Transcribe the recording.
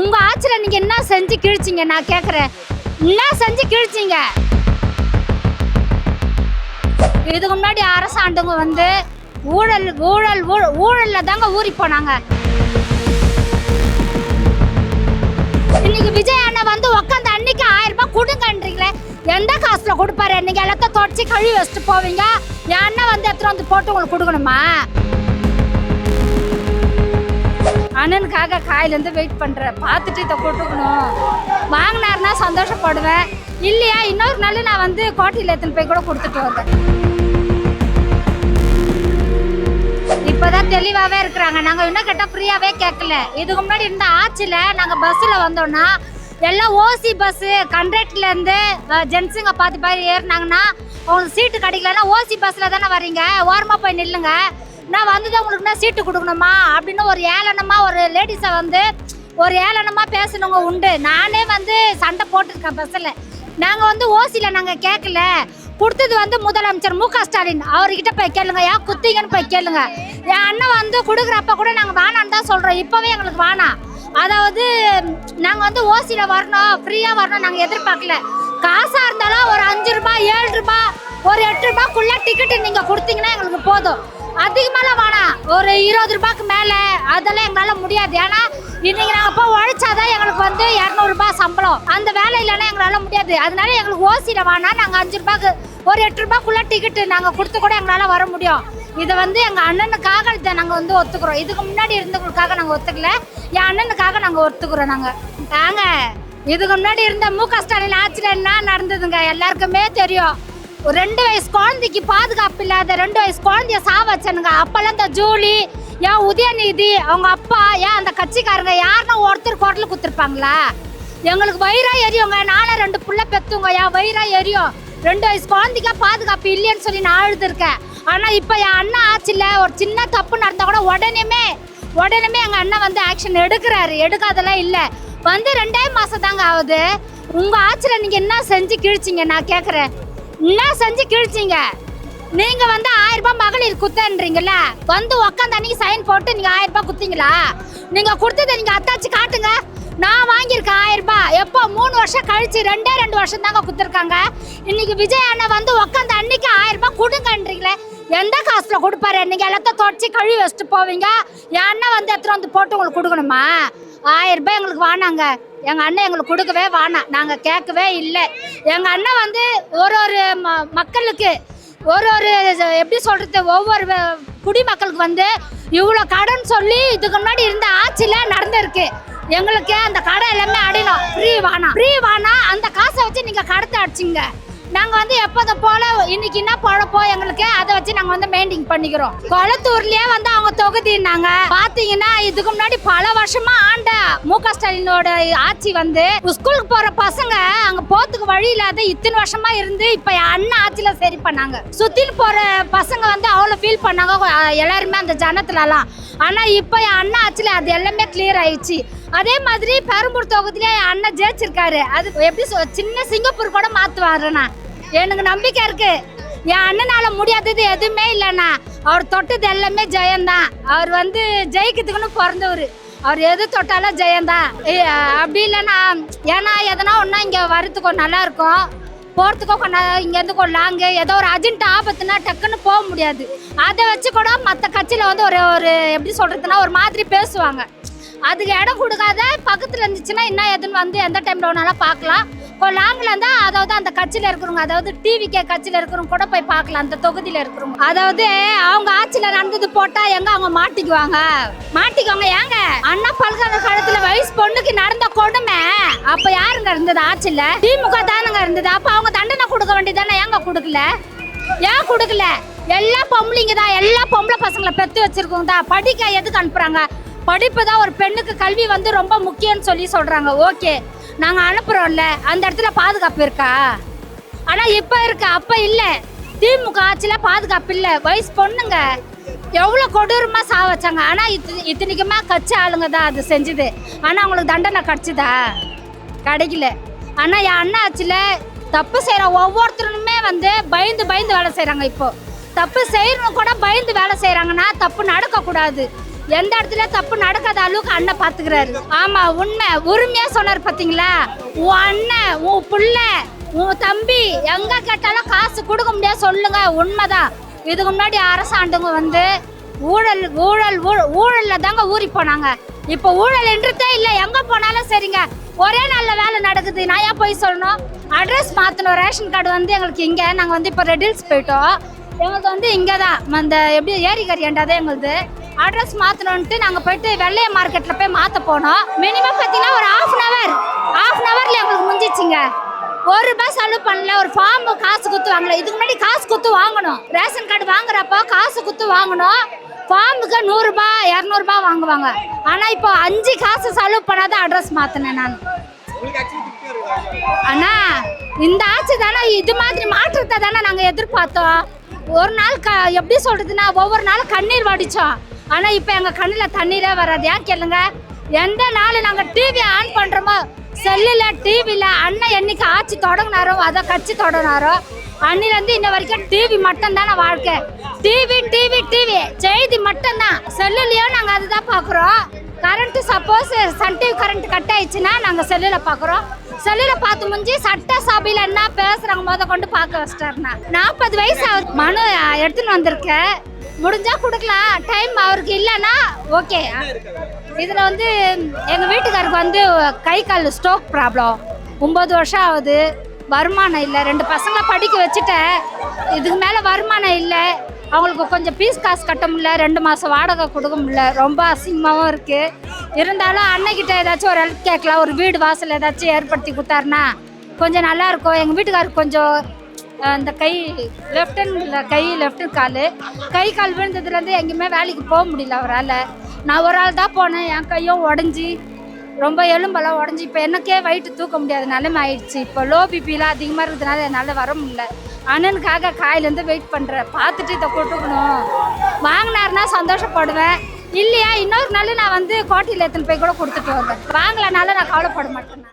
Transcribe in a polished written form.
உங்க ஆட்சியில நீங்க என்ன செஞ்சு கிழிச்சிங்க? நான் கேக்குறேன், என்ன செஞ்சு கிழிச்சிங்க? இதுக்கு முன்னாடி அரசாண்டவங்க வந்து ஊழல் ஊழல் ஊழல்ல தாங்க ஊறி போனாங்க. இன்னைக்கு விஜய் அண்ணன் வந்து உட்காந்து அன்னைக்கு 1000 ரூபாய் கொடுங்கன்றீங்களே, எந்த காசுல கொடுப்பாரு? நீங்க எல்லாத்தையும் தொடச்சி கழுவி வச்சுட்டு போவீங்க, என் அண்ணன் வந்து எத்தனை வந்து போட்டு உங்களுக்கு கொடுக்கணுமா? அண்ணனுக்காக காயிலேருந்து வெயிட் பண்ணுறேன், பார்த்துட்டு இதை கொடுக்கணும். வாங்கினாருன்னா சந்தோஷப்படுவேன், இல்லையா இன்னொரு நாள் நான் வந்து கோட்டையில் எடுத்துன்னு போய் கூட கொடுத்துட்டு வந்தேன். இப்போதான் தெளிவாகவே இருக்கிறாங்க. நாங்கள் இன்னும் கேட்டால் ஃப்ரீயாகவே கேட்கல. இதுக்கு முன்னாடி இருந்த ஆட்சியில் நாங்கள் பஸ்ஸில் வந்தோன்னா எல்லாம் ஓசி பஸ்ஸு கண்டக்டர்லேருந்து ஜென்ஸுங்க பார்த்து ஏறினாங்கன்னா அவங்களுக்கு சீட்டு கிடைக்கலன்னா ஓசி பஸ்ஸில் தானே வரீங்க, ஓரமாக போய் நில்லுங்க, நான் வந்தது உங்களுக்கு என்ன சீட்டு கொடுக்கணுமா அப்படின்னு ஒரு ஏளனமாக ஒரு லேடிஸை வந்து ஒரு ஏளனமாக பேசணுங்க உண்டு. நானே வந்து சண்டை போட்டிருக்கேன் பஸ்ஸில். நாங்கள் வந்து ஓசியில் நாங்கள் கேட்கல, கொடுத்தது வந்து முதலமைச்சர் மு.க. ஸ்டாலின் அவர்கிட்ட போய் கேளுங்க, ஏன் குத்திங்கன்னு போய் கேளுங்க. என் அண்ணன் வந்து கொடுக்குறப்ப கூட நாங்கள் வேணான்னு தான் சொல்கிறோம், இப்போவே எங்களுக்கு வேணாம். அதாவது நாங்கள் வந்து ஓசியில் வரணும், ஃப்ரீயாக வரணும் நாங்கள் எதிர்பார்க்கல. காசாக இருந்தாலும் ஒரு 5 ரூபாய் 7 ரூபாய் ஒரு 8 ரூபாய்க்குள்ள டிக்கெட்டு நீங்கள் கொடுத்தீங்கன்னா எங்களுக்கு போதும். அதுக்கு மேலே வேணாம், ஒரு 20 ரூபாய்க்கு மேலே அதெல்லாம் எங்களால் முடியாது. ஏன்னா இன்னைக்கு நாங்கள் போய் உழைச்சாதான் எங்களுக்கு வந்து 200 ரூபாய் சம்பளம், அந்த வேலை இல்லைன்னா எங்களால் முடியாது. அதனால எங்களுக்கு ஓசியில் வேணாம், நாங்கள் 5 ரூபாய்க்கு ஒரு 8 ரூபாய்க்குள்ள டிக்கெட்டு நாங்கள் கொடுத்து கூட எங்களால் வர முடியும். இதை வந்து எங்கள் அண்ணனுக்காக இதை நாங்கள் வந்து ஒத்துக்கிறோம். இதுக்கு முன்னாடி இருந்தவங்களுக்காக நாங்கள் ஒத்துக்கல, என் அண்ணனுக்காக நாங்கள் ஒத்துக்கிறோம். நாங்கள் இதுக்கு முன்னாடி இருந்த மு.க. ஸ்டாலின் ஆட்சியில் என்ன நடந்ததுங்க எல்லாருக்குமே தெரியும். ஒரு 2 வயசு குழந்தைக்கு பாதுகாப்பு இல்லாத 2 வயசு குழந்தைய சாவச்சனுங்க. அப்பெல்லாம் இந்த ஜூலி ஏன் உதயநிதி அவங்க அப்பா ஏன் அந்த கட்சிக்காரங்க யாருன்னா ஒருத்தர் குரல் குத்துருப்பாங்களா? எங்களுக்கு வயிறா எரியுங்க. நானே 2 புள்ள பெத்துங்க, என் வயிறா எரியும். 2 வயசு குழந்தைக்கா பாதுகாப்பு இல்லைன்னு சொல்லி நான் அழுதுருக்கேன். ஆனால் இப்போ என் அண்ணன் ஆட்சியில் ஒரு சின்ன தப்பு நடந்தால் கூட உடனே எங்கள் அண்ணன் வந்து ஆக்ஷன் எடுக்கிறாரு. எடுக்காதெல்லாம் இல்லை. வந்து 2 மாதம் தாங்க ஆகுது. உங்கள் ஆட்சியில் நீங்கள் என்ன செஞ்சு கிழிச்சிங்க? நான் கேட்குறேன், என்ன செஞ்சு கிழிச்சிங்க? நீங்க வந்து 1000 ரூபாய் மகளிர் குத்தன்றீங்கல்ல, வந்து உட்காந்து அன்னைக்கு சைன் போட்டு நீங்க 1000 ரூபாய் குத்தீங்களா? நீங்க கொடுத்ததை நீங்க அத்தாச்சு காட்டுங்க. நான் வாங்கியிருக்கேன் 1000 ரூபாய் எப்போ 3 வருஷம் கழிச்சு 2 வருஷம் தாங்க குத்துருக்காங்க. இன்னைக்கு விஜய் அண்ணன் வந்து உட்காந்து அன்னைக்கு 1000 ரூபாய் கொடுங்கன்றீங்களே, எந்த காசுல கொடுப்பாரு? நீங்க எல்லாத்தையும் தொடச்சி கழுவி வச்சுட்டு போவீங்க, என் அண்ணன் வந்து எத்தனை வந்து போட்டு உங்களுக்கு கொடுக்கணுமா? 1000 ரூபாய் எங்களுக்கு வேணாங்க. எங்கள் அண்ணன் எங்களுக்கு கொடுக்கவே வேணாம், நாங்கள் கேட்கவே இல்லை. எங்கள் அண்ணன் வந்து ஒரு மக்களுக்கு ஒரு எப்படி சொல்கிறது, ஒவ்வொரு குடிமக்களுக்கு வந்து இவ்வளோ கடன் சொல்லி இதுக்கு முன்னாடி இருந்த ஆட்சியில் நடந்திருக்கு. எங்களுக்கு அந்த கடன் எல்லாமே அடையணும். ஃப்ரீ வேணாம், அந்த காசை வச்சு நீங்கள் கடத்தை அடிச்சிங்க. நாங்கள் வந்து எப்போதை போல இன்னைக்கு என்ன பழப்போ எங்களுக்கு அதை வச்சு நாங்கள் வந்து மெயின்டைன் பண்ணிக்கிறோம். கொளத்தூர்லயே வந்து அவங்க தொகுதினாங்க பார்த்தீங்கன்னா, இதுக்கு முன்னாடி பல வருஷமா ஆண்ட மு.க. ஸ்டாலினோட ஆட்சி வந்து ஸ்கூலுக்கு போற பசங்க அங்க போறதுக்கு வழி இல்லாத இத்தனை வருஷமா இருந்து இப்ப அண்ணன் ஆட்சியில சரி பண்ணாங்க. சுத்தின்னு போற பசங்க வந்து அவ்வளவு ஃபீல் பண்ணாங்க எல்லாருமே அந்த ஜனத்துலலாம். ஆனா இப்ப அண்ணன் ஆட்சியில அது எல்லாமே கிளியர் ஆயிடுச்சு. அதே மாதிரி பெரம்பூர் தொகுதியில அண்ணன் ஜெயிச்சிருக்காரு. அது எப்படி சின்ன சிங்கப்பூர் கூட மாத்துவாருண்ணா, எனக்கு நம்பிக்கை இருக்கு. என் அண்ணனால முடியாதது எதுவுமே இல்லைண்ணா. அவர் தொட்டது எல்லாமே ஜெயந்தான். அவர் வந்து ஜெயிக்கிறதுக்குன்னு பிறந்தவர். அவர் எது தொட்டாலும் ஜெயந்தான். அப்படி இல்லைண்ணா, ஏன்னா எதனா ஒன்றா இங்கே வரத்துக்கோ நல்லா இருக்கும், போகிறதுக்கோ கொஞ்சம் இங்கேருந்து கொஞ்சம் லாங்கு, ஏதோ ஒரு அர்ஜென்ட் ஆபத்துனா டக்குன்னு போக முடியாது. அதை வச்சு கூட மற்ற கட்சியில் வந்து ஒரு எப்படி சொல்கிறதுனா ஒரு மாதிரி பேசுவாங்க. அதுக்கு இடம் கொடுக்காத பக்கத்தில் இருந்துச்சுன்னா என்ன எதுன்னு வந்து எந்த டைமில் வேணாலும் பார்க்கலாம். இப்போ லாங்கில் இருந்தால் அதாவது அந்த கட்சியில் இருக்கிறவங்க, அதாவது டிவிகே கட்சியில் இருக்கிறவங்க கூட போய் பார்க்கலாம் அந்த தொகுதியில் இருக்கிறவங்க. அதாவது அவங்க ஆட்சியில் நடந்தது போட்டால் எங்கே அவங்க மாட்டிக்குவாங்க. ஏங்க அண்ணா பல்கலைக்கழகத்தில் வயசு பொண்ணுக்கு நடந்த கொடுமை அப்போ யாருங்க இருந்தது ஆட்சியில்? திமுக தானுங்க இருந்தது. அப்போ அவங்க தண்டனை கொடுக்க வேண்டியதானே, ஏங்க கொடுக்கல? ஏன் கொடுக்கல? எல்லா பொம்பளைங்க தான், எல்லா பொம்பளை பசங்களை பெற்று வச்சிருக்கோங்க தான். படிக்க எதுக்கு அனுப்புறாங்க? படிப்பு தான் ஒரு பெண்ணுக்கு கல்வி வந்து ரொம்ப முக்கியம்னு சொல்லி சொல்கிறாங்க. ஓகே, நாங்கள் அனுப்புகிறோம்ல, அந்த இடத்துல பாதுகாப்பு இருக்கா? ஆனால் இப்போ இருக்கு, அப்போ இல்லை. திமுக ஆட்சியில் பாதுகாப்பு இல்லை. வயசு பொண்ணுங்க எவ்வளோ கொடூரமாக சாவச்சாங்க. ஆனால் இத்தனைக்குமா கட்சி ஆளுங்க தான் அது செஞ்சுது. ஆனால் அவங்களுக்கு தண்டனை கிடச்சிதா? கிடைக்கல. ஆனால் என் அண்ணா ஆட்சியில் தப்பு செய்கிற ஒவ்வொருத்தருமே வந்து பயந்து வேலை செய்கிறாங்க. இப்போது தப்பு செய்யணும் கூட பயந்து வேலை செய்கிறாங்கன்னா தப்பு நடக்கக்கூடாது. எந்த இடத்துல தப்பு நடக்காத அளவுக்கு அண்ணன் பாத்துக்கிறாரு. ஆமா உண்மை, உரிமையா சொன்னார் பாத்தீங்களா. உன் அண்ணன், உன் புள்ள, உன் தம்பி எங்க கேட்டாலும் காசு கொடுக்க முடியாது சொல்லுங்க, உண்மைதான். இதுக்கு முன்னாடி அரசாண்டவங்க வந்து ஊழல் ஊழல் ஊழல்ல தாங்க ஊறி போனாங்க. இப்போ ஊழல் என்றதே இல்லை, எங்க போனாலும் சரிங்க ஒரே நல்ல வேலை நடக்குது. நான் ஏன் போய் சொல்லணும்? அட்ரஸ் மாற்றணும். ரேஷன் கார்டு வந்து எங்களுக்கு இங்கே, நாங்கள் வந்து இப்போ ரெடில்ஸ் போயிட்டோம். எங்களுக்கு வந்து இங்கே தான் அந்த எப்படி ஏரிக்கறி ஏண்டாதான் எங்களுது. அட்ரஸ் மாற்றணுன்ட்டு நாங்கள் போயிட்டு வெள்ளைய மார்க்கெட்டில் போய் மாற்ற போனோம். மினிமம் பார்த்தீங்கன்னா ஒரு ஹாஃப் அன் ஹவரில் எங்களுக்கு முடிஞ்சிச்சுங்க. ₹1 செலவு பண்ணல. ஒரு ஃபார்ம் காசு குத்து வாங்கல. இதுக்கு முன்னாடி காசு குத்து வாங்கணும். ரேஷன் கார்டு வாங்குறப்போ காசு குத்து வாங்கணும். ஃபார்முக்கு ₹100 ₹200 வாங்குவாங்க. ஆனால் இப்போ 5 காசு செலவு பண்ணாதான் அட்ரஸ் மாற்றினேன் நான். அண்ணா இந்த ஆட்சி தானே இது மாதிரி மாற்றத்தை தானே நாங்கள் எதிர்பார்த்தோம். ஒரு நாள் எப்படி சொல்றதுன்னா ஒவ்வொரு நாளும் கண்ணீர் வடித்தோம். ஆனால் இப்போ எங்கள் கண்ணில் தண்ணீரே வராது. ஏன் கேளுங்க, எந்த நாள் நாங்கள் டிவி ஆன் பண்ணுறோமோ செல்லில் டிவியில் அண்ணன் என்னைக்கு ஆட்சி தொடங்கினாரோ அதை கட்சி தொடங்கினாரோ அன்னிலேருந்து இன்ன வரைக்கும் டிவி மட்டும்தானே வாழ்க்கை. டிவி டிவி டிவி செய்தி மட்டும்தான். செல்லுலேயும் நாங்கள் அதுதான் பார்க்குறோம். Current suppose Sun TV current cut ஆயிடுச்சுன்னா நாங்கள் செல்லில் பார்க்குறோம். செல்லில் பார்த்து முடிஞ்சு சட்ட சபையில் என்ன பேசுகிறாங்க கொண்டு பார்க்க வச்சிட்டாருண்ணா. 40 வயசு அவர் மனு எடுத்துன்னு வந்திருக்கேன். முடிஞ்சா கொடுக்கலாம். டைம் அவருக்கு இல்லைன்னா ஓகே. இதில் வந்து எங்கள் வீட்டுக்காருக்கு வந்து கை கால் ஸ்ட்ரோக் ப்ராப்ளம். 9 வருஷம் ஆகுது. வருமானம் இல்லை. 2 பசங்களை படிக்க வச்சுட்டேன். இதுக்கு மேலே வருமானம் இல்லை. அவங்களுக்கு கொஞ்சம் ஃபீஸ் காசு கட்ட முடியல. 2 மாதம் வாடகை கொடுக்க முடியல. ரொம்ப அசிங்கமாகவும் இருக்குது. இருந்தாலும் அன்னைக்கிட்ட ஏதாச்சும் ஒரு ஹெல்ப் கேட்கலாம். ஒரு வீடு வாசல் ஏதாச்சும் ஏற்படுத்தி கொடுத்தாருன்னா கொஞ்சம் நல்லாயிருக்கும். எங்கள் வீட்டுக்காருக்கு கொஞ்சம் இந்த கை லெஃப்ட் கை கால் விழுந்ததுலேருந்து எங்கேயுமே வேலைக்கு போக முடியல அவரால். நான் ஒரு ஆள் தான் போனேன். என் கையும் உடஞ்சி ரொம்ப எலும்பெல்லாம் உடஞ்சி இப்போ எனக்கே வயிற்று தூக்க முடியாத நிலைமை ஆயிடுச்சு. இப்போ லோ பிபிலாம் அதிகமாக இருக்கிறதுனால என்னால் வர முடியல. அண்ணனுக்காக காயிலேருந்து வெயிட் பண்ணுறேன். பார்த்துட்டு இதை கொடுக்கணும். வாங்கினாருன்னா சந்தோஷப்படுவேன். இல்லையா இன்னொரு நாள் நான் வந்து கோட்டையில் எடுத்துன்னு போய் கூட கொடுத்துட்டு வருவேன். வாங்கலனால நான் கவலைப்பட மாட்டேன்.